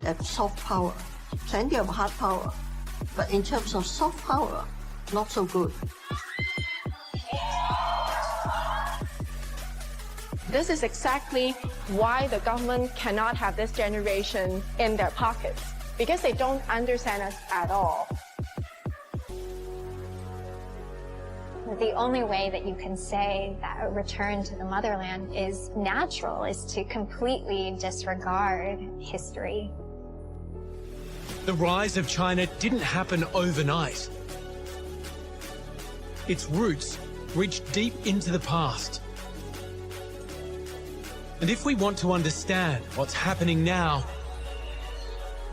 have soft power, plenty of hard power, but in terms of soft power, not so good. This is exactly why the government cannot have this generation in their pockets, because they don't understand us at all. The only way that you can say that a return to the motherland is natural is to completely disregard history. The rise of China didn't happen overnight. Its roots reach deep into the past. And if we want to understand what's happening now,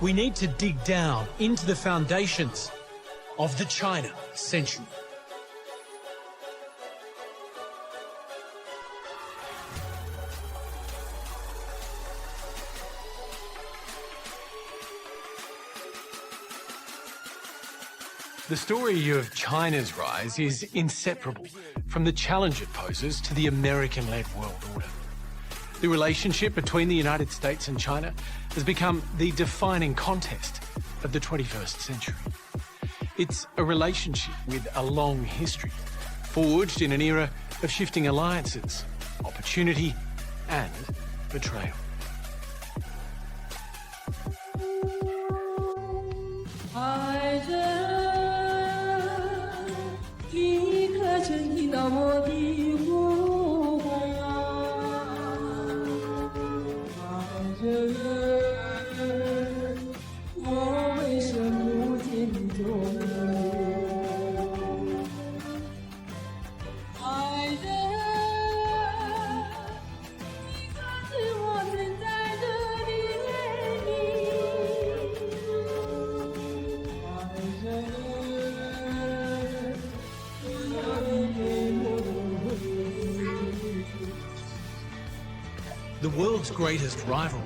we need to dig down into the foundations of the China century. The story of China's rise is inseparable from the challenge it poses to the American-led world order. The relationship between the United States and China has become the defining contest of the 21st century. It's a relationship with a long history, forged in an era of shifting alliances, opportunity and betrayal. The world's greatest rivalry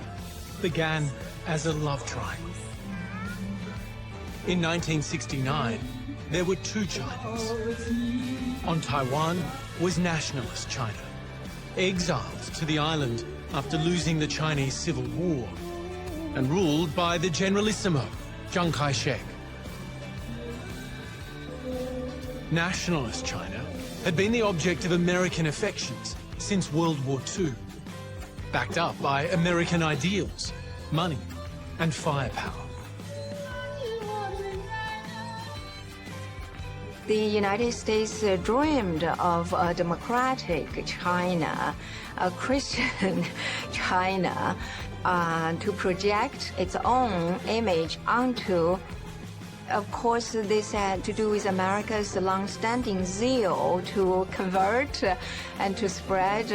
began as a love triangle. In 1969, there were two Chinas. On Taiwan was nationalist China, exiled to the island after losing the Chinese Civil War, and ruled by the Generalissimo, Chiang Kai-shek. Nationalist China had been the object of American affections since World War II, backed up by American ideals, money, and firepower. The United States dreamed of a democratic China, a Christian China, to project its own image onto. Of course, this had to do with America's long-standing zeal to convert and to spread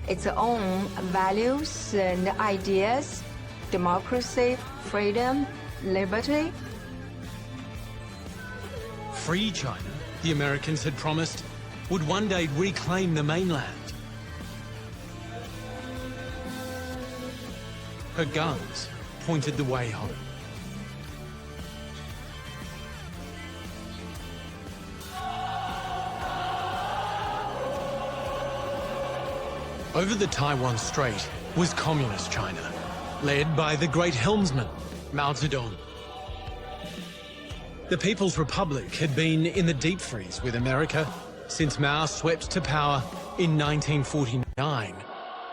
its own values and ideas, democracy, freedom, liberty. Free China, the Americans had promised, would one day reclaim the mainland. Her guns pointed the way home. Over the Taiwan Strait was Communist China, led by the great helmsman, Mao Zedong. The People's Republic had been in the deep freeze with America since Mao swept to power in 1949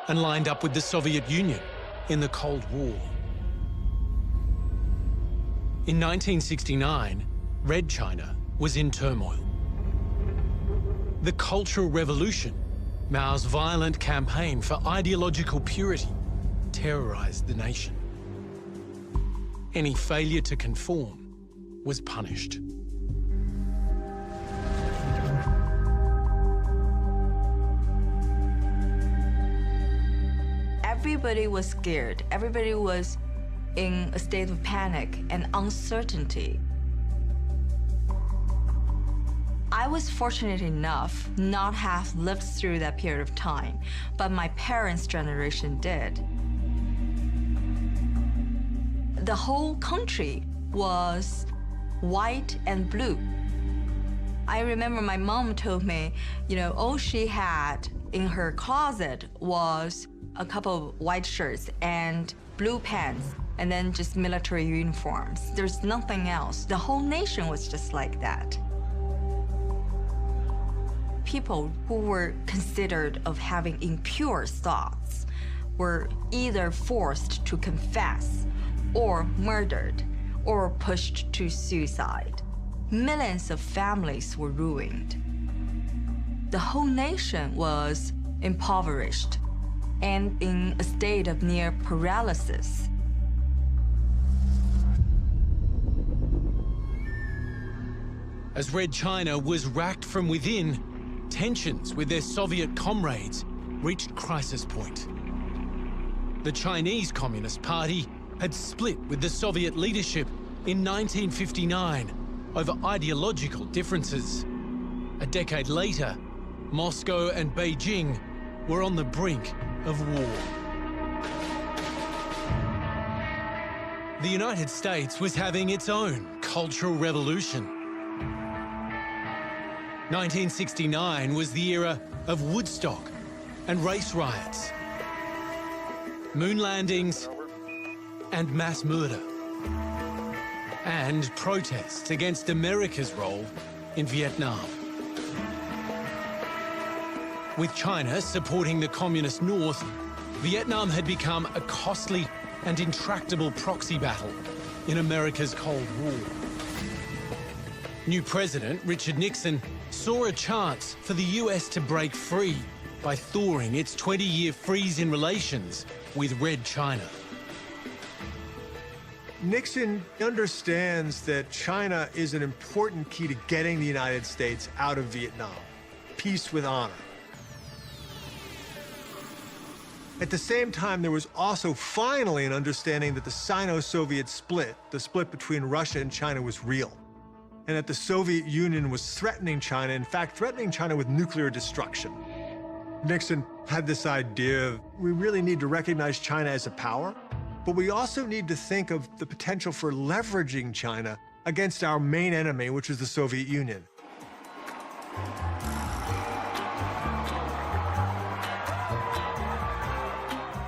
and lined up with the Soviet Union in the Cold War. In 1969, Red China was in turmoil. The Cultural Revolution, Mao's violent campaign for ideological purity, terrorized the nation. Any failure to conform was punished. Everybody was scared. Everybody was in a state of panic and uncertainty. I was fortunate enough not have lived through that period of time, but my parents' generation did. The whole country was white and blue. I remember my mom told me, all she had in her closet was a couple of white shirts and blue pants. and then just military uniforms. There's nothing else. The whole nation was just like that. People who were considered of having impure thoughts were either forced to confess or murdered or pushed to suicide. Millions of families were ruined. The whole nation was impoverished and in a state of near paralysis. As Red China was racked from within, tensions with their Soviet comrades reached crisis point. The Chinese Communist Party had split with the Soviet leadership in 1959 over ideological differences. A decade later, Moscow and Beijing were on the brink of war. The United States was having its own cultural revolution. 1969 was the era of Woodstock and race riots, moon landings and mass murder, and protests against America's role in Vietnam. With China supporting the communist North, Vietnam had become a costly and intractable proxy battle in America's Cold War. New President Richard Nixon saw a chance for the US to break free by thawing its 20-year freeze in relations with Red China. Nixon understands that China is an important key to getting the United States out of Vietnam. Peace with honor. At the same time, there was also finally an understanding that the Sino-Soviet split, the split between Russia and China, was real, and that the Soviet Union was threatening China, in fact, threatening China with nuclear destruction. Nixon had this idea of, we really need to recognize China as a power, but we also need to think of the potential for leveraging China against our main enemy, which is the Soviet Union.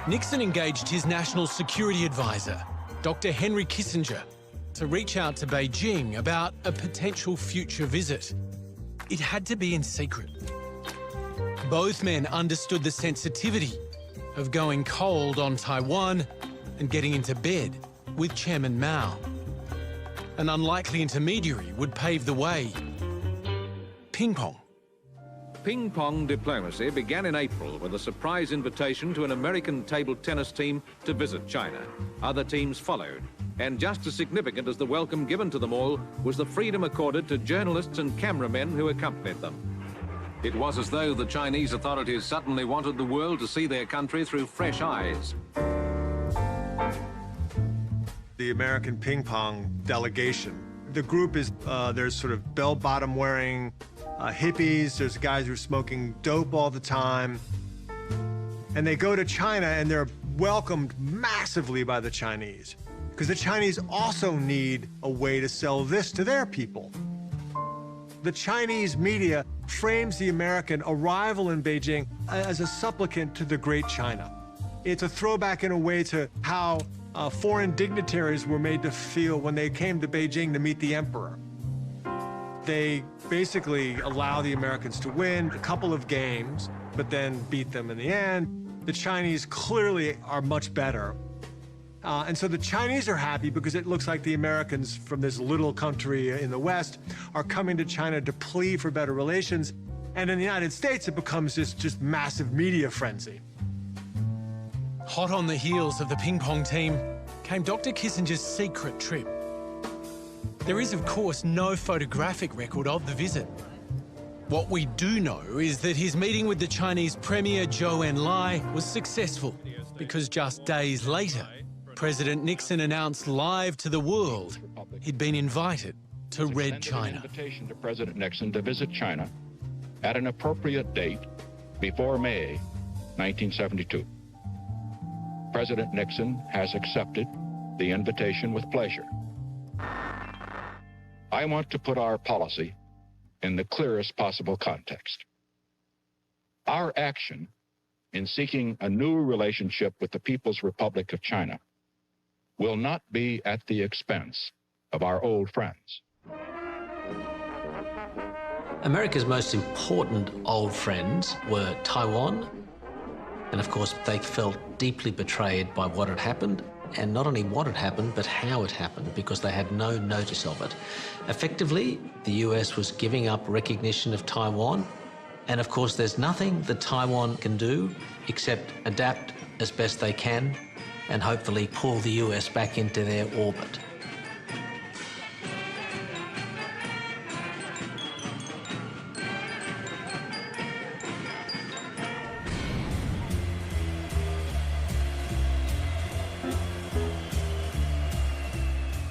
Nixon engaged his national security advisor, Dr. Henry Kissinger, to reach out to Beijing about a potential future visit. It had to be in secret. Both men understood the sensitivity of going cold on Taiwan and getting into bed with Chairman Mao. An unlikely intermediary would pave the way. Ping pong. Ping-pong diplomacy began in April with a surprise invitation to an American table tennis team to visit China. Other teams followed, and just as significant as the welcome given to them all was the freedom accorded to journalists and cameramen who accompanied them. It was as though the Chinese authorities suddenly wanted the world to see their country through fresh eyes. The American ping pong delegation. The group is, there's sort of bell-bottom wearing hippies, there's guys who are smoking dope all the time. And they go to China and they're welcomed massively by the Chinese, because the Chinese also need a way to sell this to their people. The Chinese media frames the American arrival in Beijing as a supplicant to the Great China. It's a throwback in a way to how foreign dignitaries were made to feel when they came to Beijing to meet the emperor. They basically allow the Americans to win a couple of games, but then beat them in the end. The Chinese clearly are much better. And so the Chinese are happy because it looks like the Americans from this little country in the West are coming to China to plead for better relations. And in the United States, it becomes this just massive media frenzy. Hot on the heels of the ping pong team came Dr. Kissinger's secret trip. There is, of course, no photographic record of the visit. What we do know is that his meeting with the Chinese Premier Zhou Enlai was successful, because just days later, President Nixon announced live to the world he'd been invited to Red China. An invitation to President Nixon to visit China at an appropriate date before May 1972. President Nixon has accepted the invitation with pleasure. I want to put our policy in the clearest possible context. Our action in seeking a new relationship with the People's Republic of China will not be at the expense of our old friends. America's most important old friends were Taiwan, and of course they felt deeply betrayed by what had happened, and not only what had happened, but how it happened, because they had no notice of it. Effectively, the US was giving up recognition of Taiwan, and of course there's nothing that Taiwan can do except adapt as best they can and hopefully pull the US back into their orbit.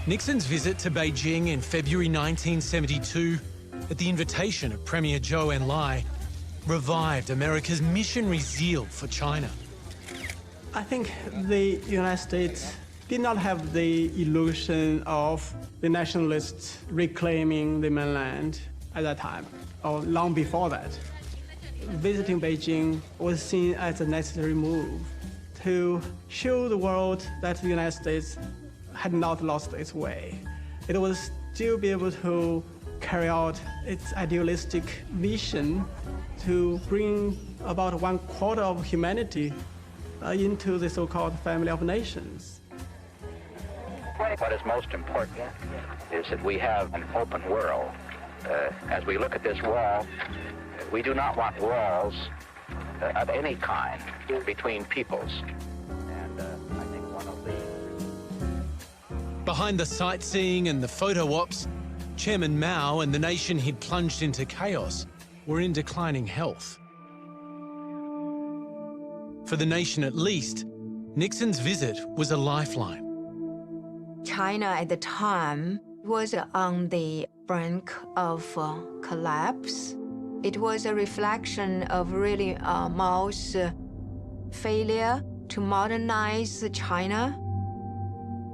Nixon's visit to Beijing in February 1972, at the invitation of Premier Zhou Enlai, revived America's missionary zeal for China. I think the United States did not have the illusion of the nationalists reclaiming the mainland at that time, or long before that. Visiting Beijing was seen as a necessary move to show the world that the United States had not lost its way. It would still be able to carry out its idealistic vision to bring about 1/4 of humanity into the so-called family of nations. What is most important is that we have an open world. As we look at this wall, we do not want walls of any kind between peoples. And I think one of the... Behind the sightseeing and the photo ops, Chairman Mao and the nation he'd plunged into chaos were in declining health. For the nation at least, Nixon's visit was a lifeline. China at the time was on the brink of collapse. It was a reflection of really Mao's failure to modernize China.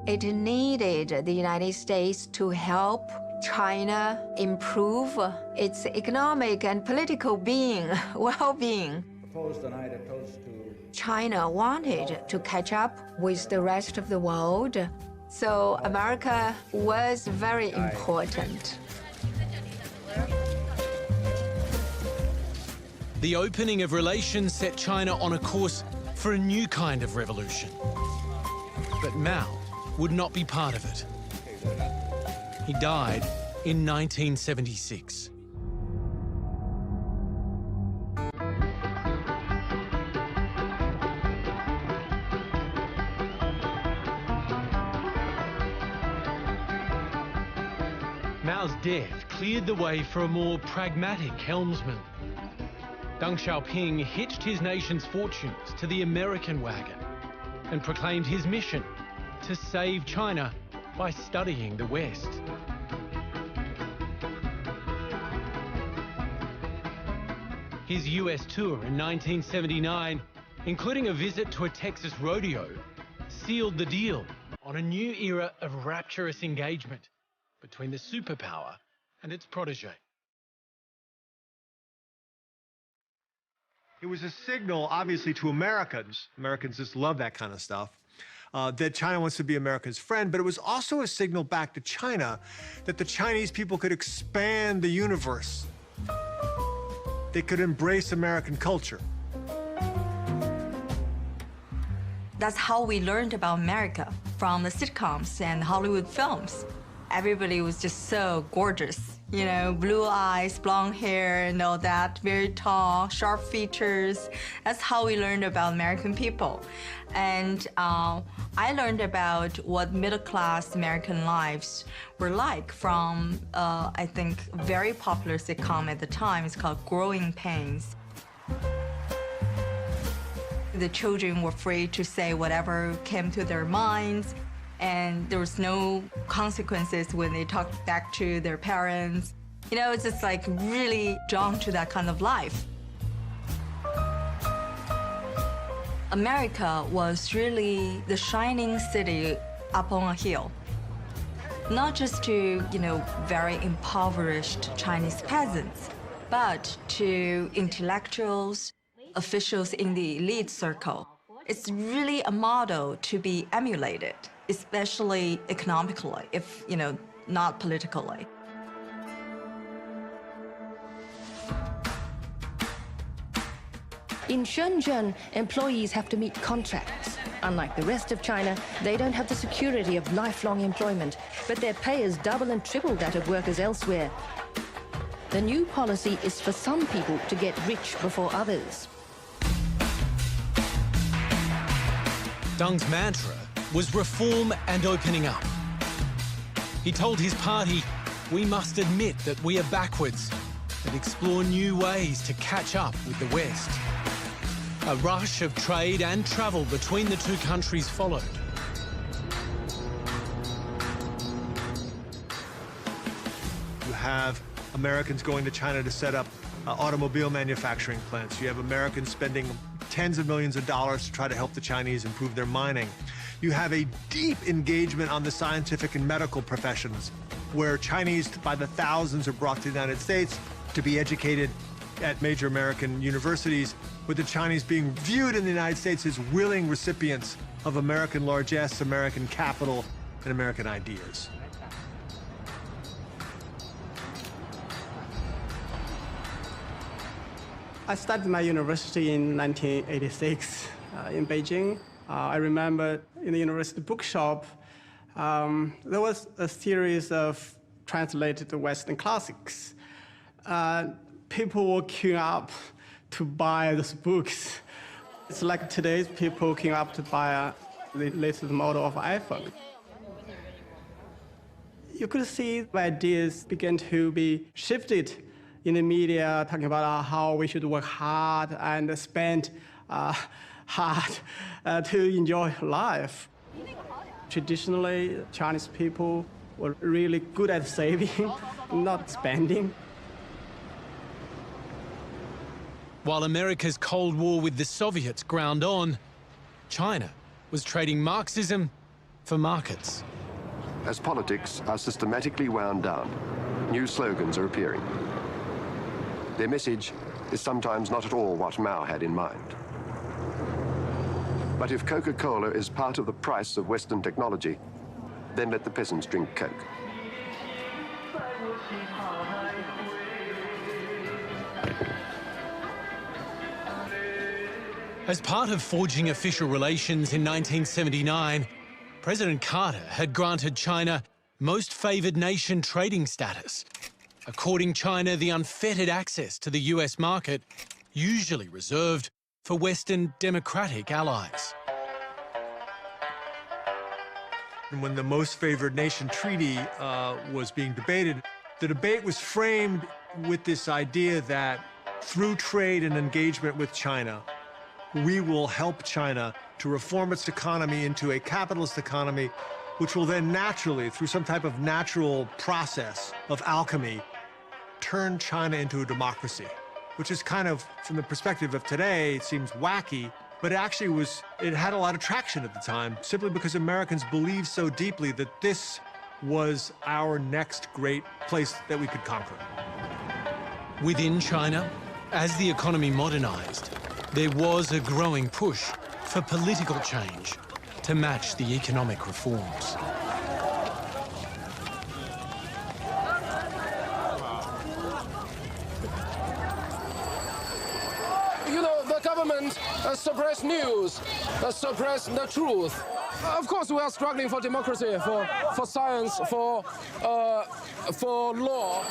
It needed the United States to help China improve its economic and political well-being. China wanted to catch up with the rest of the world, so America was very important. The opening of relations set China on a course for a new kind of revolution. But Mao would not be part of it. He died in 1976. Mao's death cleared the way for a more pragmatic helmsman. Deng Xiaoping hitched his nation's fortunes to the American wagon and proclaimed his mission to save China by studying the West. His US tour in 1979, including a visit to a Texas rodeo, sealed the deal on a new era of rapturous engagement between the superpower and its protege. It was a signal, obviously, to Americans. Americans just love that kind of stuff. That China wants to be America's friend, but it was also a signal back to China that the Chinese people could expand the universe. They could embrace American culture. That's how we learned about America, from the sitcoms and Hollywood films. Everybody was just so gorgeous. You know, blue eyes, blonde hair, and all that, very tall, sharp features. That's how we learned about American people. And I learned about what middle-class American lives were like from, I think, a very popular sitcom at the time. It's called Growing Pains. The children were free to say whatever came to their minds, and there was no consequences when they talked back to their parents. You know, it's just like really drawn to that kind of life. America was really the shining city up on a hill. Not just to, you know, very impoverished Chinese peasants, but to intellectuals, officials in the elite circle. It's really a model to be emulated. especially economically, if, not politically. In Shenzhen, employees have to meet contracts. Unlike the rest of China, they don't have the security of lifelong employment, but their pay is double and triple that of workers elsewhere. The new policy is for some people to get rich before others. Deng's mantra was reform and opening up. He told his party, we must admit that we are backwards and explore new ways to catch up with the West. A rush of trade and travel between the two countries followed. You have Americans going to China to set up automobile manufacturing plants. You have Americans spending tens of millions of dollars to try to help the Chinese improve their mining. You have a deep engagement on the scientific and medical professions, where Chinese by the thousands are brought to the United States to be educated at major American universities, with the Chinese being viewed in the United States as willing recipients of American largesse, American capital, and American ideas. I started my university in 1986 in Beijing. I remember in the university bookshop, there was a series of translated Western classics. People were queuing up to buy those books. It's like today's people queuing up to buy the latest model of iPhone. You could see the ideas began to be shifted in the media, talking about how we should work hard and spend hard to enjoy life. Traditionally, Chinese people were really good at saving, not spending. While America's Cold War with the Soviets ground on, China was trading Marxism for markets. As politics are systematically wound down, new slogans are appearing. Their message is sometimes not at all what Mao had in mind. But if Coca-Cola is part of the price of Western technology, then let the peasants drink Coke. As part of forging official relations in 1979, President Carter had granted China most favored nation trading status, according China the unfettered access to the US market, usually reserved for Western democratic allies. And when the most favored nation treaty was being debated, the debate was framed with this idea that through trade and engagement with China, we will help China to reform its economy into a capitalist economy, which will then naturally, through some type of natural process of alchemy, turn China into a democracy, which is kind of, from the perspective of today, it seems wacky, but it had a lot of traction at the time, simply because Americans believed so deeply that this was our next great place that we could conquer. Within China, as the economy modernized, there was a growing push for political change to match the economic reforms. The government suppress news, suppress the truth. Of course, we are struggling for democracy, for science, for law.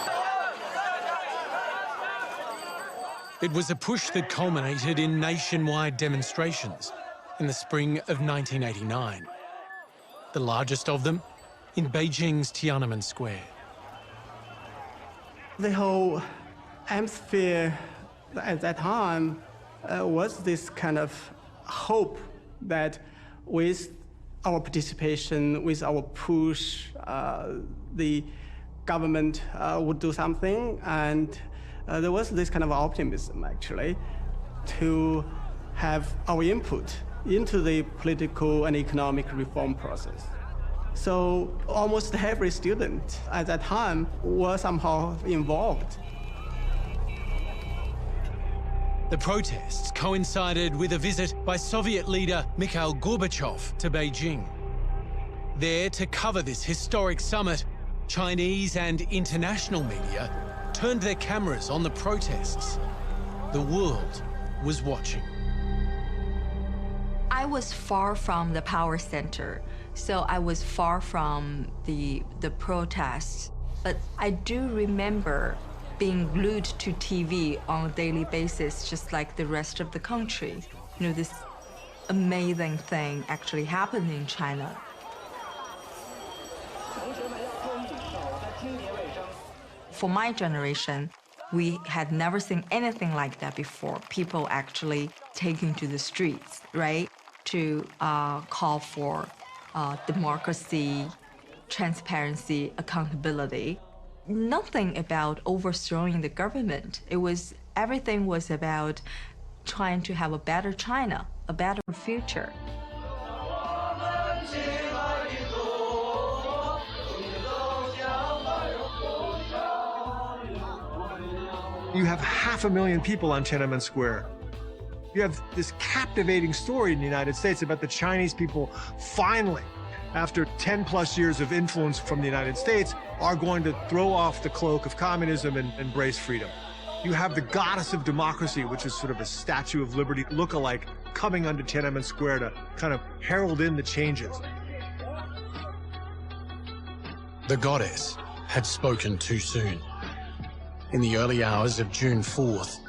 It was a push that culminated in nationwide demonstrations in the spring of 1989. The largest of them in Beijing's Tiananmen Square. The whole atmosphere at that time was this kind of hope that with our participation, with our push, the government would do something, and there was this kind of optimism, actually, to have our input into the political and economic reform process. So almost every student at that time was somehow involved. The protests coincided with a visit by Soviet leader Mikhail Gorbachev to Beijing. There to cover this historic summit, Chinese and international media turned their cameras on the protests. The world was watching. I was far from the power center, so I was far from the protests. But I do remember being glued to TV on a daily basis, just like the rest of the country. You know, this amazing thing actually happened in China. For my generation, we had never seen anything like that before. People actually taking to the streets, right, to call for democracy, transparency, accountability. Nothing about overthrowing the government. Everything was about trying to have a better China, a better future. You have 500,000 people on Tiananmen Square. You have this captivating story in the United States about the Chinese people finally, after 10 plus years of influence from the United States, are going to throw off the cloak of communism and embrace freedom. You have the goddess of democracy, which is sort of a Statue of Liberty look-alike, coming onto Tiananmen Square to kind of herald in the changes. The goddess had spoken too soon. In the early hours of June 4th,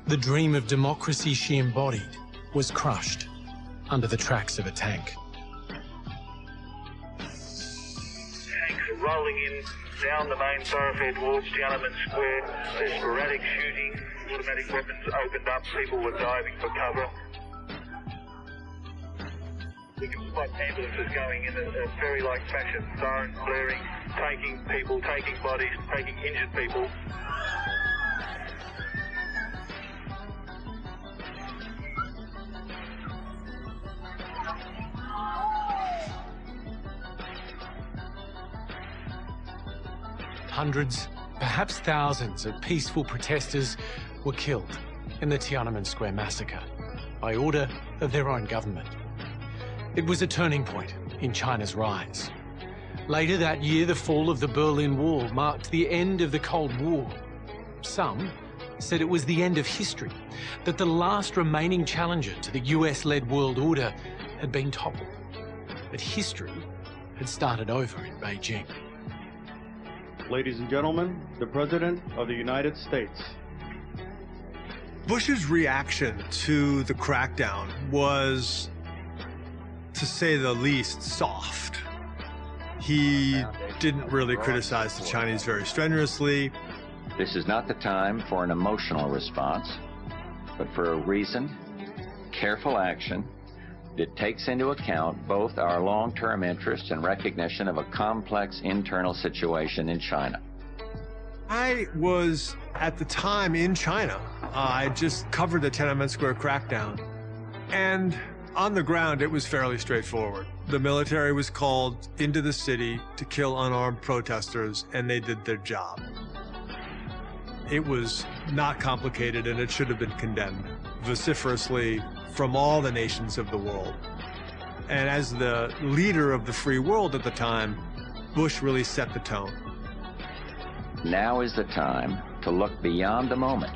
the dream of democracy she embodied was crushed under the tracks of a tank. Tanks are rolling in down the main thoroughfare towards Tiananmen Square. There's sporadic shooting, automatic weapons opened up, people were diving for cover. We can spot ambulances going in a ferry-like fashion, sirens blaring, taking people, taking bodies, taking injured people. Hundreds, perhaps thousands of peaceful protesters were killed in the Tiananmen Square massacre by order of their own government. It was a turning point in China's rise. Later that year, the fall of the Berlin Wall marked the end of the Cold War. Some said it was the end of history, that the last remaining challenger to the US-led world order had been toppled. But history had started over in Beijing. Ladies and gentlemen, the President of the United States. Bush's reaction to the crackdown was, to say the least, soft. He didn't really criticize the Chinese very strenuously. This is not the time for an emotional response, but for a reasoned, careful action that takes into account both our long-term interests and recognition of a complex internal situation in China. I was, at the time, in China. I just covered the Tiananmen Square crackdown. And on the ground, it was fairly straightforward. The military was called into the city to kill unarmed protesters, and they did their job. It was not complicated, and it should have been condemned vociferously from all the nations of the world. And as the leader of the free world at the time, Bush really set the tone. Now is the time to look beyond the moment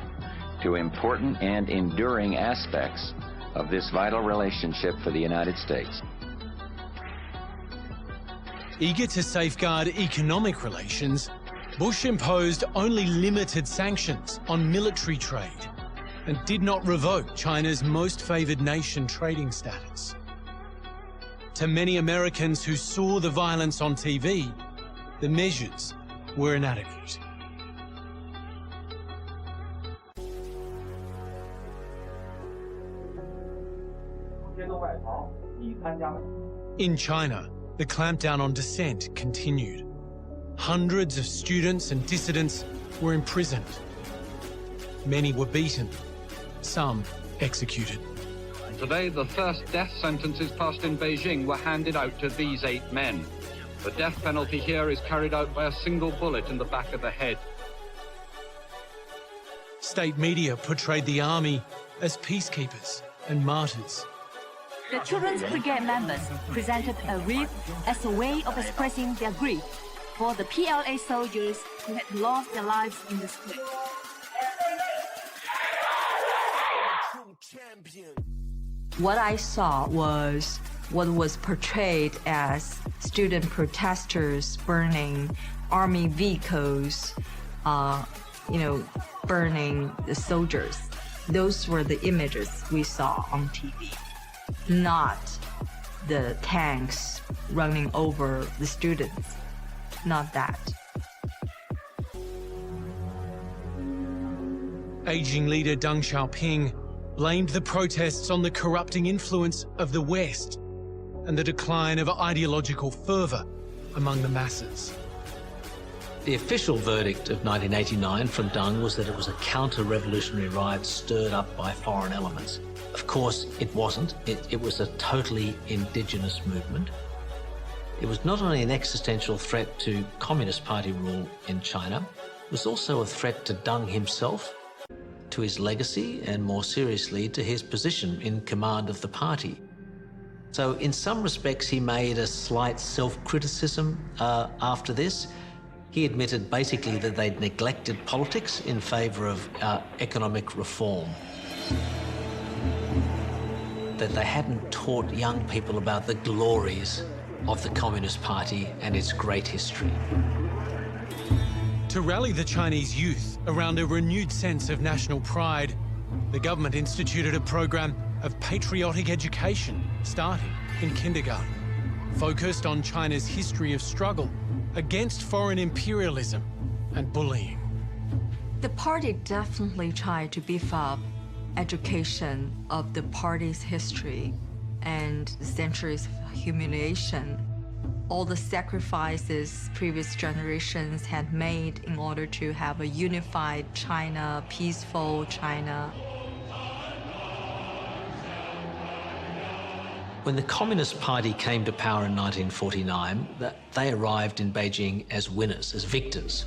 to important and enduring aspects of this vital relationship for the United States. Eager to safeguard economic relations, Bush imposed only limited sanctions on military trade and did not revoke China's most favored nation trading status. To many Americans who saw the violence on TV, the measures were inadequate. In China, the clampdown on dissent continued. Hundreds of students and dissidents were imprisoned. Many were beaten, some executed. Today, the first death sentences passed in Beijing were handed out to these 8 men. The death penalty here is carried out by a single bullet in the back of the head. State media portrayed the army as peacekeepers and martyrs. The Children's Brigade members presented a wreath as a way of expressing their grief for the PLA soldiers who had lost their lives in the split. What I saw was what was portrayed as student protesters burning army vehicles, burning the soldiers. Those were the images we saw on TV, not the tanks running over the students, not that. Aging leader Deng Xiaoping blamed the protests on the corrupting influence of the West and the decline of ideological fervour among the masses. The official verdict of 1989 from Deng was that it was a counter-revolutionary riot stirred up by foreign elements. Of course, it wasn't. It was a totally indigenous movement. It was not only an existential threat to Communist Party rule in China, it was also a threat to Deng himself, to his legacy, and more seriously, to his position in command of the party. So in some respects, he made a slight self-criticism after this. He admitted basically that they'd neglected politics in favour of economic reform, that they hadn't taught young people about the glories of the Communist Party and its great history. To rally the Chinese youth around a renewed sense of national pride, the government instituted a program of patriotic education starting in kindergarten, focused on China's history of struggle against foreign imperialism and bullying. The party definitely tried to beef up education of the party's history and centuries of humiliation, all the sacrifices previous generations had made in order to have a unified China, peaceful China. When the Communist Party came to power in 1949, they arrived in Beijing as winners, as victors.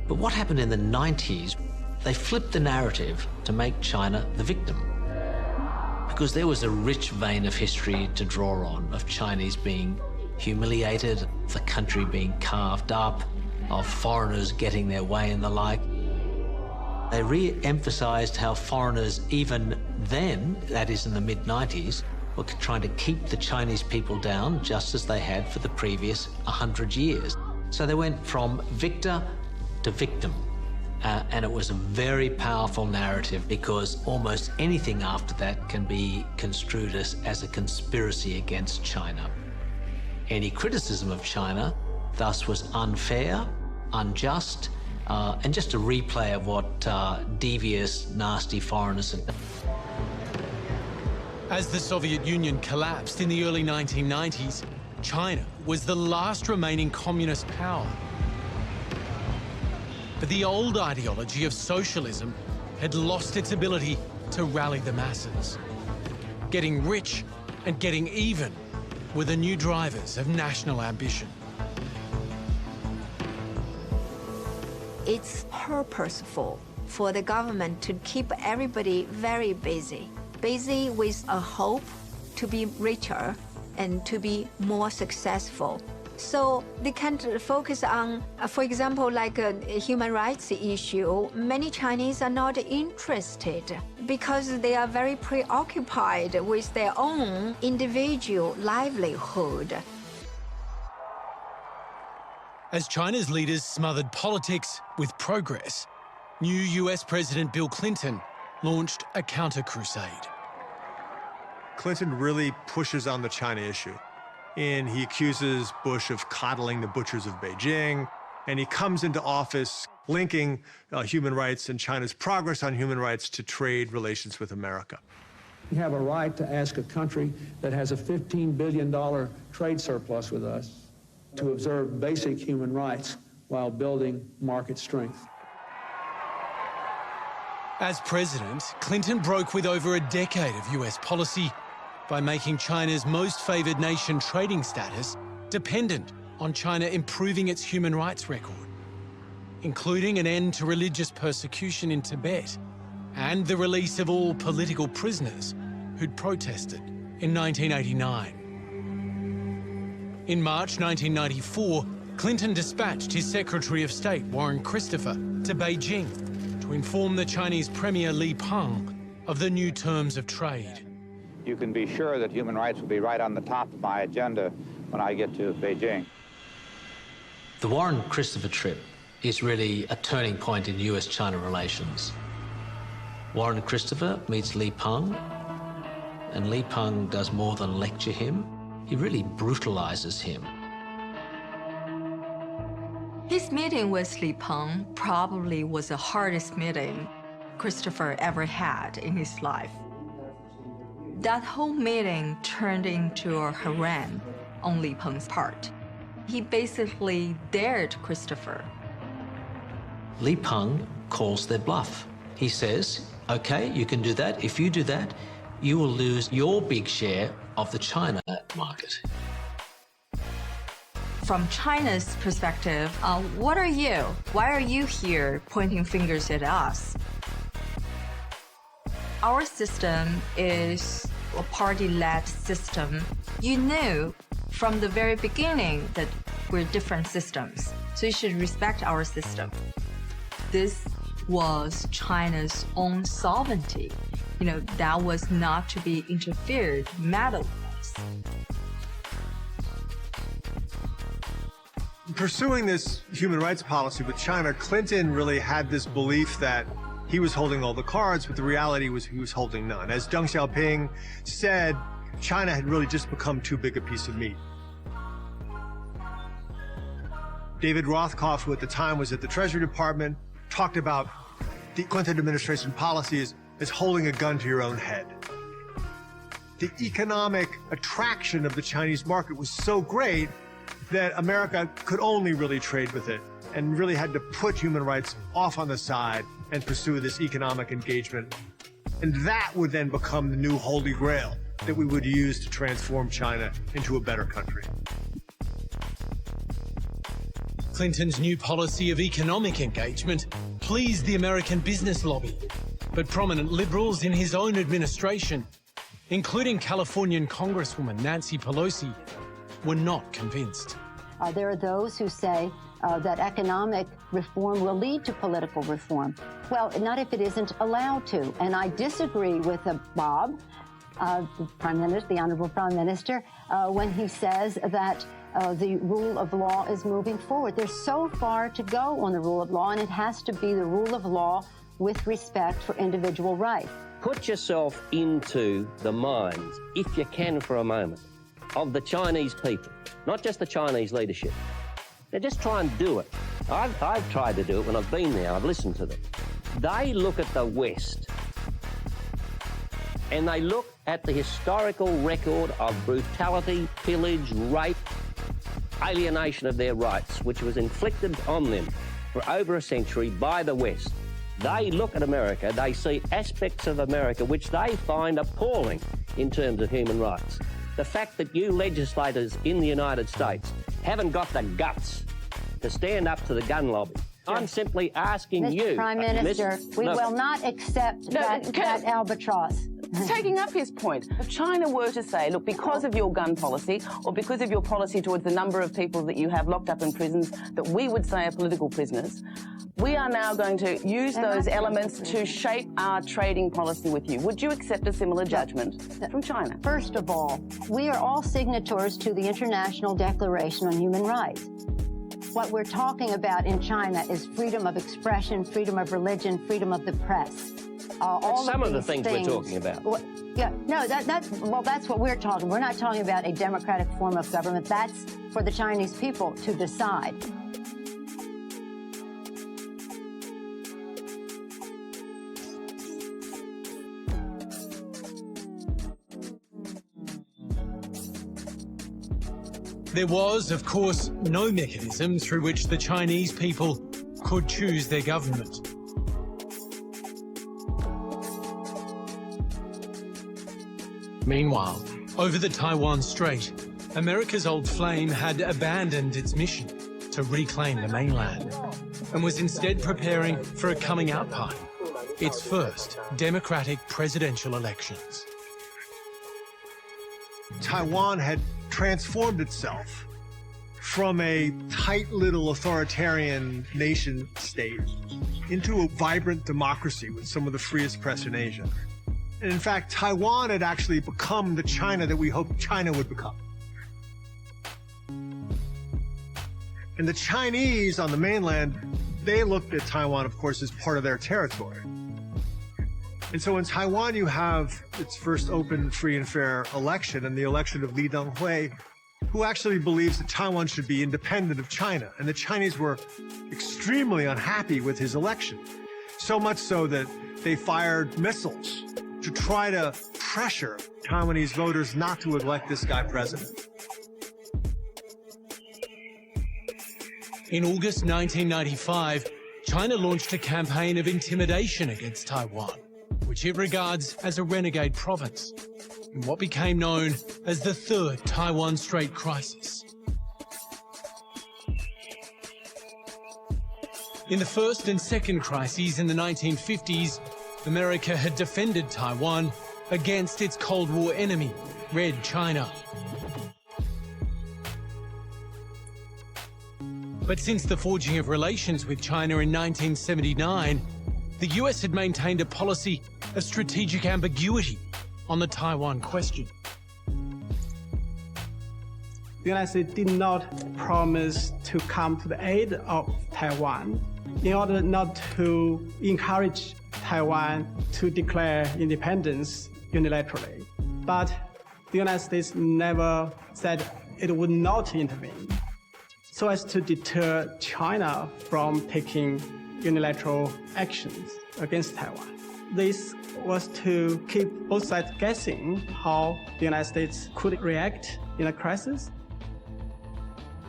But what happened in the 90s, they flipped the narrative to make China the victim. Because there was a rich vein of history to draw on, of Chinese being humiliated, the country being carved up, of foreigners getting their way and the like. They re-emphasized how foreigners, even then, that is in the mid-90s, were trying to keep the Chinese people down just as they had for the previous 100 years. So they went from victor to victim. And it was a very powerful narrative because almost anything after that can be construed as a conspiracy against China. Any criticism of China thus was unfair, unjust, and just a replay of what devious, nasty foreigners had done. As the Soviet Union collapsed in the early 1990s, China was the last remaining communist power. But the old ideology of socialism had lost its ability to rally the masses. Getting rich and getting even were the new drivers of national ambition. It's purposeful for the government to keep everybody very busy with a hope to be richer and to be more successful. So they can't focus on, for example, like a human rights issue. Many Chinese are not interested because they are very preoccupied with their own individual livelihood. As China's leaders smothered politics with progress, new US President Bill Clinton launched a counter-crusade. Clinton really pushes on the China issue, and he accuses Bush of coddling the butchers of Beijing, and he comes into office linking human rights and China's progress on human rights to trade relations with America. We have a right to ask a country that has a $15 billion trade surplus with us to observe basic human rights while building market strength. As president, Clinton broke with over a decade of US policy by making China's most favored nation trading status dependent on China improving its human rights record, including an end to religious persecution in Tibet and the release of all political prisoners who'd protested in 1989. In March 1994, Clinton dispatched his Secretary of State, Warren Christopher, to Beijing to inform the Chinese Premier Li Peng of the new terms of trade. You can be sure that human rights will be right on the top of my agenda when I get to Beijing. The Warren Christopher trip is really a turning point in US-China relations. Warren Christopher meets Li Peng, and Li Peng does more than lecture him. He really brutalizes him. His meeting with Li Peng probably was the hardest meeting Christopher ever had in his life. That whole meeting turned into a harangue on Li Peng's part. He basically dared Christopher. Li Peng calls their bluff. He says, okay, you can do that. If you do that, you will lose your big share of the China market. From China's perspective, what are you? Why are you here pointing fingers at us? Our system is a party-led system. You knew from the very beginning that we're different systems, so you should respect our system. This was China's own sovereignty. You know, that was not to be interfered, meddled with. Pursuing this human rights policy with China, Clinton really had this belief that he was holding all the cards, but the reality was he was holding none. As Deng Xiaoping said, China had really just become too big a piece of meat. David Rothkopf, who at the time was at the Treasury Department, talked about the Clinton administration policy as holding a gun to your own head. The economic attraction of the Chinese market was so great that America could only really trade with it and really had to put human rights off on the side and pursue this economic engagement. And that would then become the new holy grail that we would use to transform China into a better country. Clinton's new policy of economic engagement pleased the American business lobby, but prominent liberals in his own administration, including Californian Congresswoman Nancy Pelosi, were not convinced. There are those who say that economic reform will lead to political reform. Well, not if it isn't allowed to. And I disagree with Bob, the Prime Minister, the Honorable Prime Minister, when he says that the rule of law is moving forward. There's so far to go on the rule of law, and it has to be the rule of law with respect for individual rights. Put yourself into the minds, if you can for a moment, of the Chinese people, not just the Chinese leadership. They just try and do it. I've tried to do it when I've been there. I've listened to them. They look at the West and they look at the historical record of brutality, pillage, rape, alienation of their rights, which was inflicted on them for over a century by the West. They look at America, they see aspects of America which they find appalling in terms of human rights. The fact that you legislators in the United States haven't got the guts to stand up to the gun lobby. I'm simply asking Mr. you... Prime Minister, we will not accept that albatross. Taking up his point, if China were to say, look, because of your gun policy or because of your policy towards the number of people that you have locked up in prisons that we would say are political prisoners, we are now going to use those elements to shape our trading policy with you. Would you accept a similar judgment from China? First of all, we are all signatories to the International Declaration on Human Rights. What we're talking about in China is freedom of expression, freedom of religion, freedom of the press. That's some of the things we're talking about. Well, yeah, no, that's what we're talking. We're not talking about a democratic form of government. That's for the Chinese people to decide. There was, of course, no mechanism through which the Chinese people could choose their government. Meanwhile, over the Taiwan Strait, America's old flame had abandoned its mission to reclaim the mainland and was instead preparing for a coming out party, its first democratic presidential elections. Taiwan had transformed itself from a tight little authoritarian nation state into a vibrant democracy with some of the freest press in Asia. And in fact, Taiwan had actually become the China that we hoped China would become. And the Chinese on the mainland, they looked at Taiwan, of course, as part of their territory. And so in Taiwan, you have its first open, free, and fair election, and the election of Lee Teng-hui, who actually believes that Taiwan should be independent of China. And the Chinese were extremely unhappy with his election, so much so that they fired missiles to try to pressure Taiwanese voters not to elect this guy president. In August 1995, China launched a campaign of intimidation against Taiwan, which it regards as a renegade province, in what became known as the Third Taiwan Strait Crisis. In the first and second crises in the 1950s, America had defended Taiwan against its Cold War enemy, Red China. But since the forging of relations with China in 1979, the US had maintained a policy of strategic ambiguity on the Taiwan question. The United States did not promise to come to the aid of Taiwan in order not to encourage Taiwan to declare independence unilaterally. But the United States never said it would not intervene, so as to deter China from taking unilateral actions against Taiwan. This was to keep both sides guessing how the United States could react in a crisis.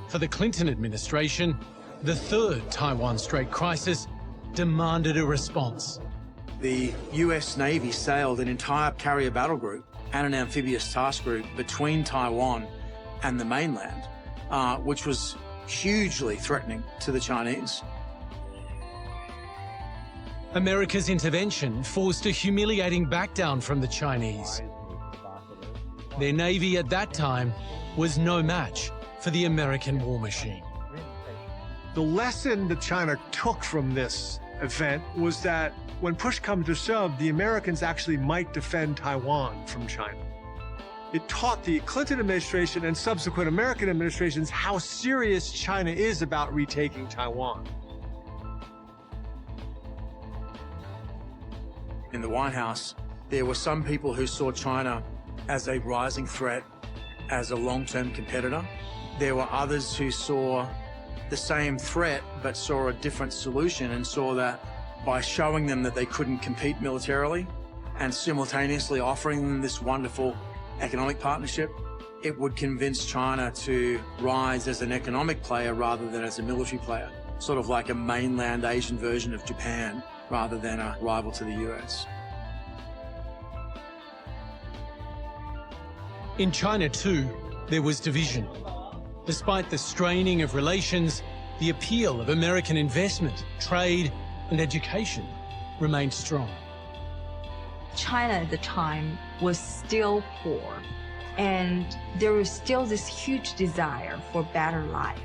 For the Clinton administration, the Third Taiwan Strait Crisis demanded a response. The US Navy sailed an entire carrier battle group and an amphibious task group between Taiwan and the mainland, which was hugely threatening to the Chinese. America's intervention forced a humiliating backdown from the Chinese. Their navy at that time was no match for the American war machine. The lesson that China took from this event was that when push comes to shove, the Americans actually might defend Taiwan from China. It taught the Clinton administration and subsequent American administrations how serious China is about retaking Taiwan. In the White House, there were some people who saw China as a rising threat, as a long-term competitor. There were others who saw the same threat but saw a different solution and saw that by showing them that they couldn't compete militarily and simultaneously offering them this wonderful economic partnership, it would convince China to rise as an economic player rather than as a military player, sort of like a mainland Asian version of Japan rather than a rival to the US. In China, too, there was division. Despite the straining of relations, the appeal of American investment, trade, and education remained strong. China at the time was still poor, and there was still this huge desire for better life.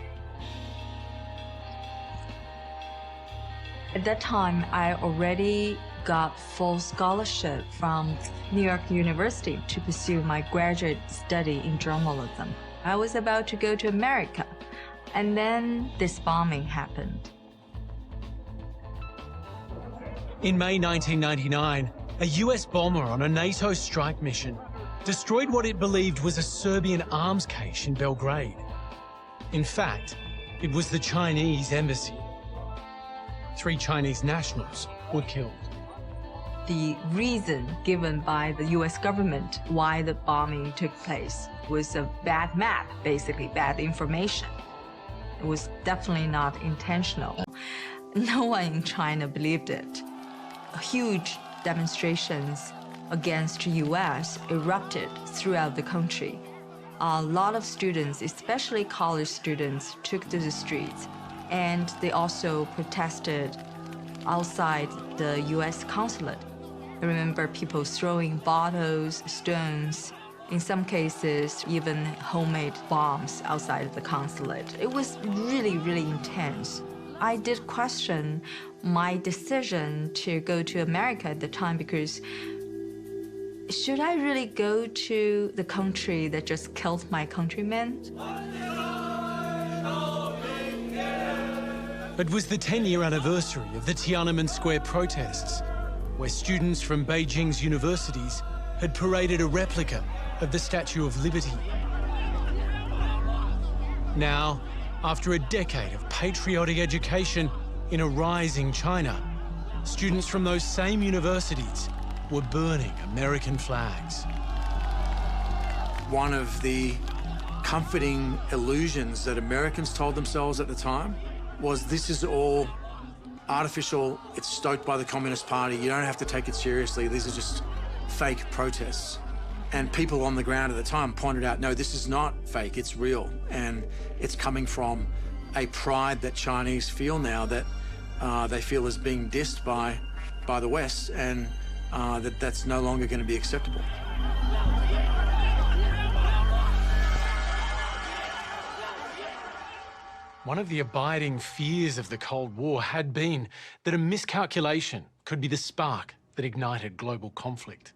At that time, I already got full scholarship from New York University to pursue my graduate study in journalism. I was about to go to America, and then this bombing happened. In May 1999, a US bomber on a NATO strike mission destroyed what it believed was a Serbian arms cache in Belgrade. In fact, it was the Chinese embassy. 3 Chinese nationals were killed. The reason given by the US government why the bombing took place was a bad map, basically bad information. It was definitely not intentional. No one in China believed it. Huge demonstrations against the US erupted throughout the country. A lot of students, especially college students, took to the streets, and they also protested outside the US consulate. I remember people throwing bottles, stones, In some cases, even homemade bombs outside the consulate. It was really, really intense. I did question my decision to go to America at the time because should I really go to the country that just killed my countrymen? It was the 10-year anniversary of the Tiananmen Square protests, where students from Beijing's universities had paraded a replica of the Statue of Liberty. Now, after a decade of patriotic education in a rising China, students from those same universities were burning American flags. One of the comforting illusions that Americans told themselves at the time was this is all artificial, it's stoked by the Communist Party, you don't have to take it seriously, these are just fake protests. And people on the ground at the time pointed out, no, this is not fake, it's real. And it's coming from a pride that Chinese feel now that they feel is being dissed by the West, and that's no longer going to be acceptable. One of the abiding fears of the Cold War had been that a miscalculation could be the spark that ignited global conflict.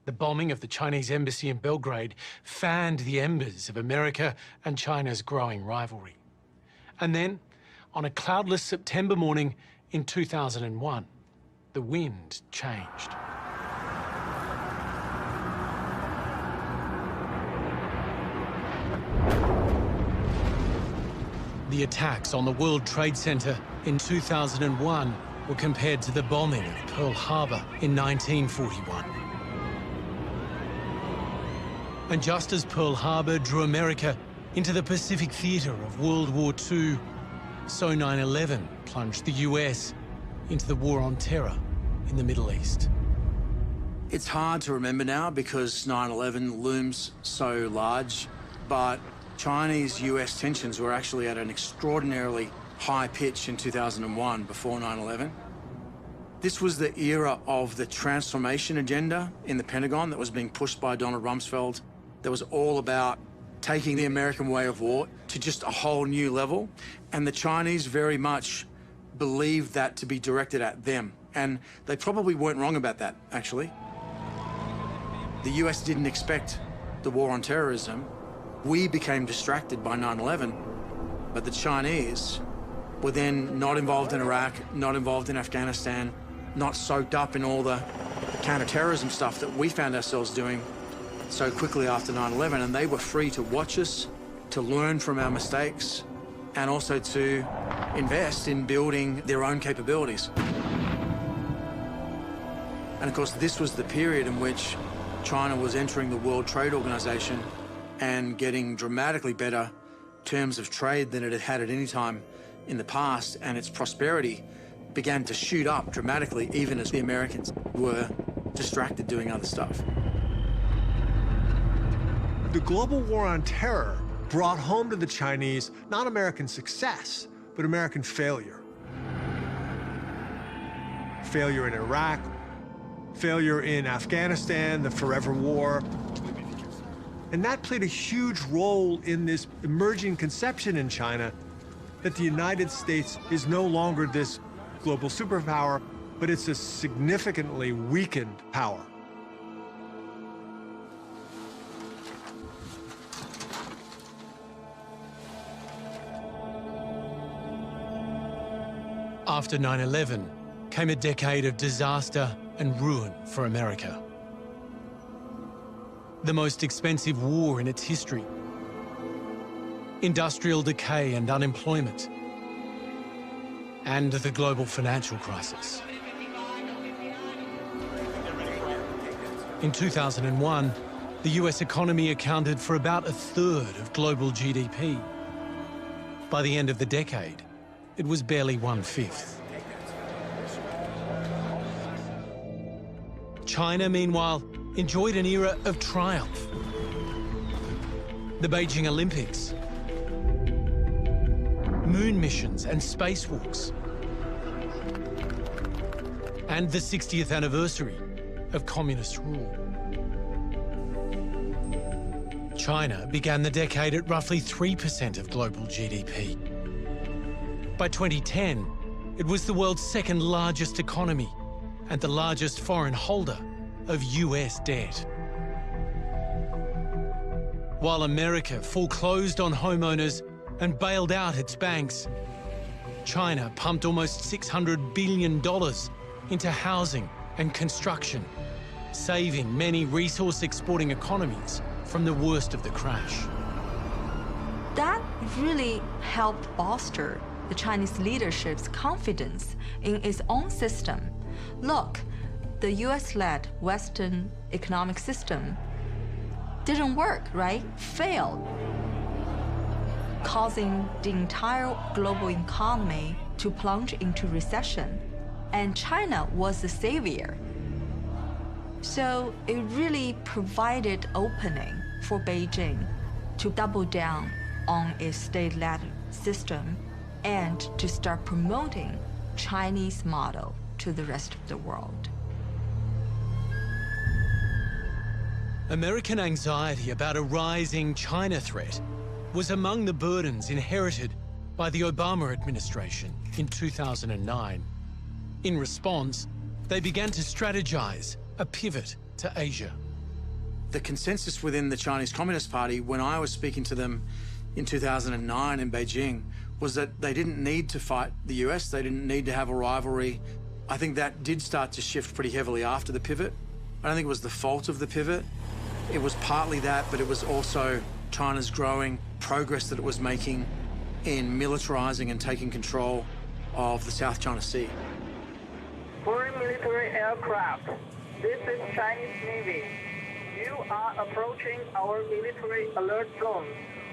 The bombing of the Chinese embassy in Belgrade fanned the embers of America and China's growing rivalry. And then, on a cloudless September morning in 2001, the wind changed. The attacks on the World Trade Center in 2001 were compared to the bombing of Pearl Harbor in 1941. And just as Pearl Harbor drew America into the Pacific theater of World War II, so 9/11 plunged the US into the war on terror in the Middle East. It's hard to remember now because 9/11 looms so large, but Chinese-US tensions were actually at an extraordinarily high pitch in 2001 before 9/11. This was the era of the transformation agenda in the Pentagon that was being pushed by Donald Rumsfeld. That was all about taking the American way of war to just a whole new level. And the Chinese very much believed that to be directed at them. And they probably weren't wrong about that, actually. The US didn't expect the war on terrorism. We became distracted by 9/11, but the Chinese were then not involved in Iraq, not involved in Afghanistan, not soaked up in all the counterterrorism stuff that we found ourselves doing so quickly after 9/11, and they were free to watch us, to learn from our mistakes, and also to invest in building their own capabilities. And of course, this was the period in which China was entering the World Trade Organization and getting dramatically better terms of trade than it had had at any time in the past, and its prosperity began to shoot up dramatically, even as the Americans were distracted doing other stuff. The global war on terror brought home to the Chinese not American success, but American failure. Failure in Iraq, failure in Afghanistan, the forever war. And that played a huge role in this emerging conception in China that the United States is no longer this global superpower, but it's a significantly weakened power. After 9/11 came a decade of disaster and ruin for America. The most expensive war in its history. Industrial decay and unemployment. And the global financial crisis. In 2001, the US economy accounted for about a third of global GDP. By the end of the decade, it was barely 1/5. China, meanwhile, enjoyed an era of triumph. The Beijing Olympics, moon missions and spacewalks, and the 60th anniversary of communist rule. China began the decade at roughly 3% of global GDP. By 2010, it was the world's second largest economy and the largest foreign holder of US debt. While America foreclosed on homeowners and bailed out its banks, China pumped almost $600 billion into housing and construction, saving many resource-exporting economies from the worst of the crash. That really helped bolster the Chinese leadership's confidence in its own system. Look, the US-led Western economic system didn't work, right? Failed, causing the entire global economy to plunge into recession. And China was the savior. So it really provided opening for Beijing to double down on its state-led system and to start promoting Chinese model to the rest of the world. American anxiety about a rising China threat was among the burdens inherited by the Obama administration in 2009. In response, they began to strategize a pivot to Asia. The consensus within the Chinese Communist Party, when I was speaking to them in 2009 in Beijing, was that they didn't need to fight the US, they didn't need to have a rivalry. I think that did start to shift pretty heavily after the pivot. I don't think it was the fault of the pivot. It was partly that, but it was also China's growing progress that it was making in militarizing and taking control of the South China Sea. Foreign military aircraft. This is Chinese Navy. You are approaching our military alert zone.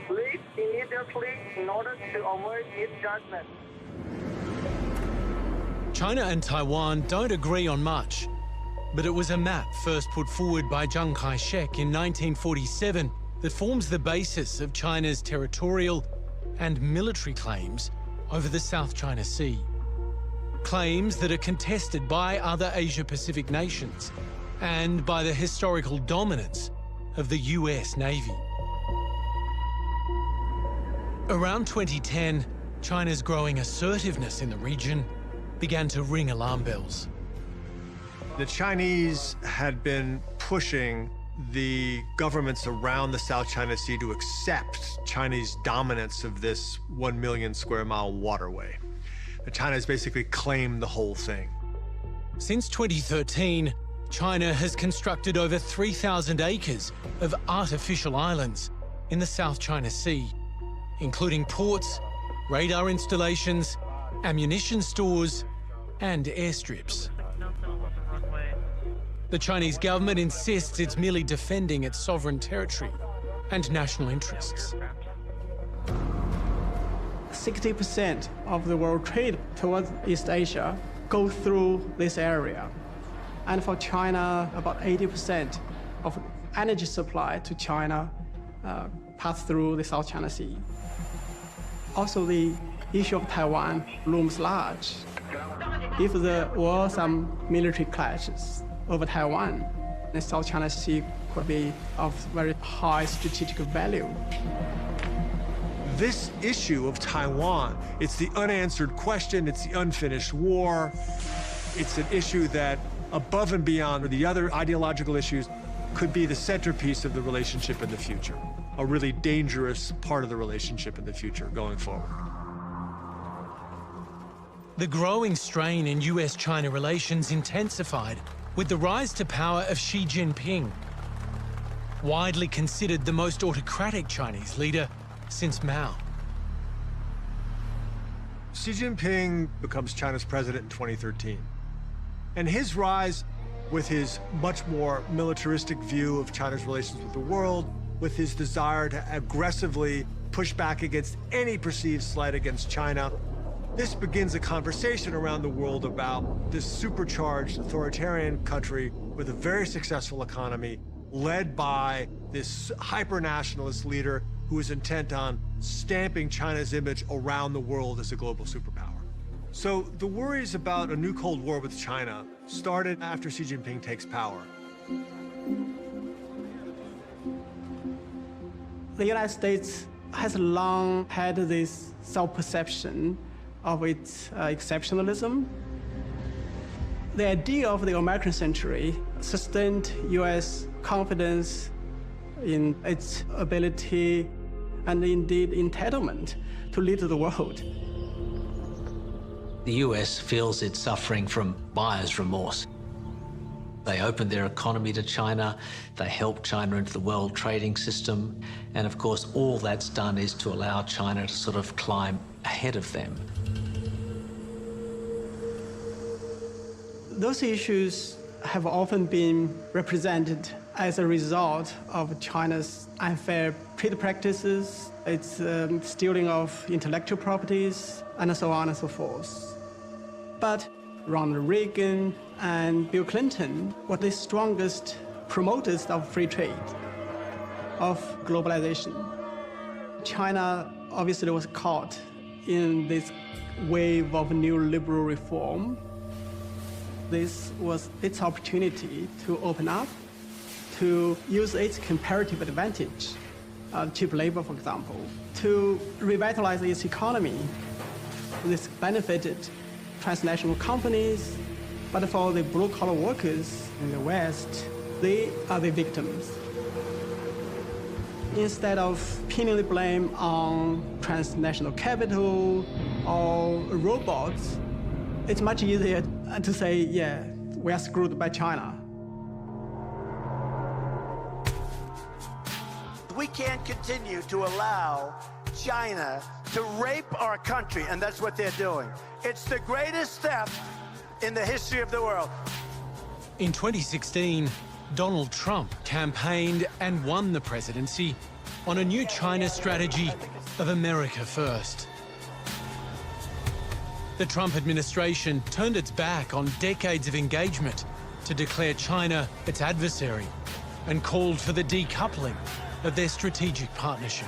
Leave immediately in order to avoid misjudgment. China and Taiwan don't agree on much, but it was a map first put forward by Chiang Kai-shek in 1947 that forms the basis of China's territorial and military claims over the South China Sea. Claims that are contested by other Asia-Pacific nations and by the historical dominance of the US Navy. Around 2010, China's growing assertiveness in the region began to ring alarm bells. The Chinese had been pushing the governments around the South China Sea to accept Chinese dominance of this 1 million square mile waterway. China has basically claimed the whole thing. Since 2013, China has constructed over 3,000 acres of artificial islands in the South China Sea, including ports, radar installations, ammunition stores, and airstrips. The Chinese government insists it's merely defending its sovereign territory and national interests. 60% of the world trade towards East Asia go through this area. And for China, about 80% of energy supply to China pass through the South China Sea. Also, the issue of Taiwan looms large. If there were some military clashes over Taiwan, the South China Sea could be of very high strategic value. This issue of Taiwan, it's the unanswered question, it's the unfinished war. It's an issue that, above and beyond the other ideological issues, could be the centerpiece of the relationship in the future, a really dangerous part of the relationship in the future going forward. The growing strain in US-China relations intensified with the rise to power of Xi Jinping, widely considered the most autocratic Chinese leader since Mao. Xi Jinping becomes China's president in 2013. And his rise, with his much more militaristic view of China's relations with the world, with his desire to aggressively push back against any perceived slight against China, this begins a conversation around the world about this supercharged authoritarian country with a very successful economy, led by this hyper-nationalist leader who is intent on stamping China's image around the world as a global superpower. So the worries about a new Cold War with China started after Xi Jinping takes power. The United States has long had this self-perception of its exceptionalism. The idea of the American century sustained U.S. confidence in its ability and indeed entitlement to lead the world. The US feels it's suffering from buyer's remorse. They opened their economy to China, they helped China into the world trading system, and of course all that's done is to allow China to sort of climb ahead of them. Those issues have often been represented as a result of China's unfair trade practices, its stealing of intellectual properties, and so on and so forth. But Ronald Reagan and Bill Clinton were the strongest promoters of free trade, of globalization. China obviously was caught in this wave of neoliberal reform. This was its opportunity to open up, to use its comparative advantage, cheap labor, for example, to revitalize its economy. This benefited transnational companies, but for the blue-collar workers in the West, they are the victims. Instead of pinning the blame on transnational capital or robots, it's much easier to say, yeah, we are screwed by China. We can't continue to allow China to rape our country, and that's what they're doing. It's the greatest theft in the history of the world. In 2016, Donald Trump campaigned and won the presidency on a new China strategy of America First. The Trump administration turned its back on decades of engagement to declare China its adversary and called for the decoupling of their strategic partnership.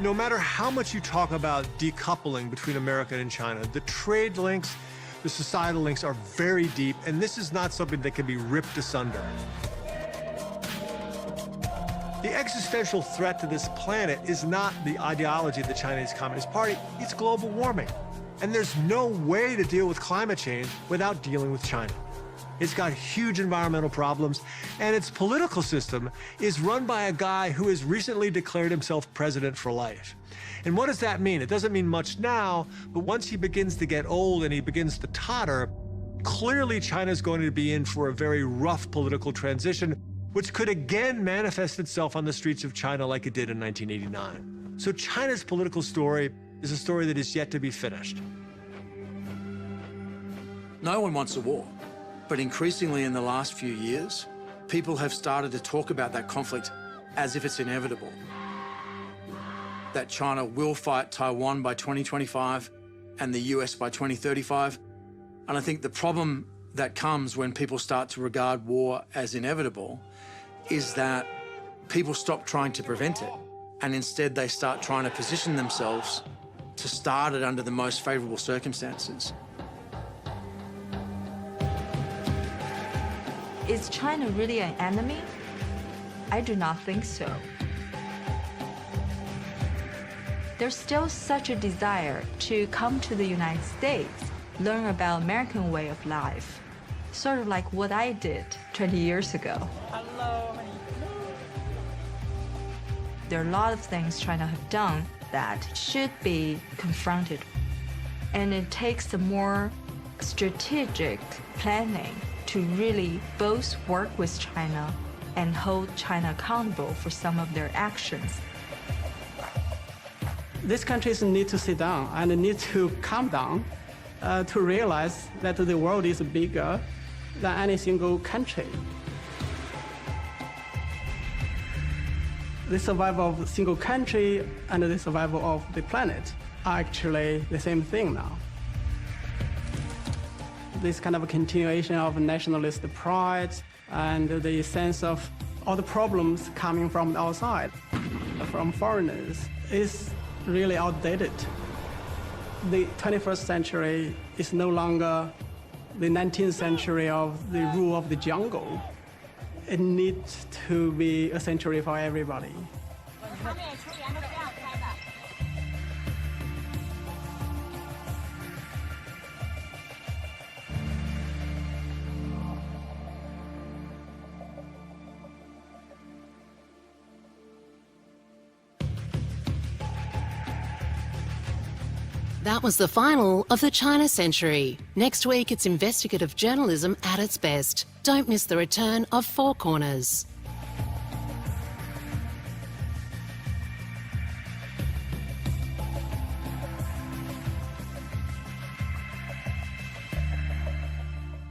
No matter how much you talk about decoupling between America and China, the trade links, the societal links are very deep, and this is not something that can be ripped asunder. The existential threat to this planet is not the ideology of the Chinese Communist Party, it's global warming. And there's no way to deal with climate change without dealing with China. It's got huge environmental problems, and its political system is run by a guy who has recently declared himself president for life. And what does that mean? It doesn't mean much now, but once he begins to get old and he begins to totter, clearly China's going to be in for a very rough political transition, which could again manifest itself on the streets of China like it did in 1989. So China's political story is a story that is yet to be finished. No one wants a war. But increasingly in the last few years, people have started to talk about that conflict as if it's inevitable. That China will fight Taiwan by 2025 and the US by 2035. And I think the problem that comes when people start to regard war as inevitable is that people stop trying to prevent it, and instead they start trying to position themselves to start it under the most favorable circumstances. Is China really an enemy? I do not think so. There's still such a desire to come to the United States, learn about American way of life, sort of like what I did 20 years ago. Hello. There are a lot of things China have done that should be confronted. And it takes a more strategic planning to really both work with China and hold China accountable for some of their actions. These countries need to sit down and need to calm down to realize that the world is bigger than any single country. The survival of a single country and the survival of the planet are actually the same thing now. This kind of a continuation of nationalist pride and the sense of all the problems coming from the outside, from foreigners, is really outdated. The 21st century is no longer the 19th century of the rule of the jungle. It needs to be a century for everybody. That was the final of the China Century. Next week, it's investigative journalism at its best. Don't miss the return of Four Corners.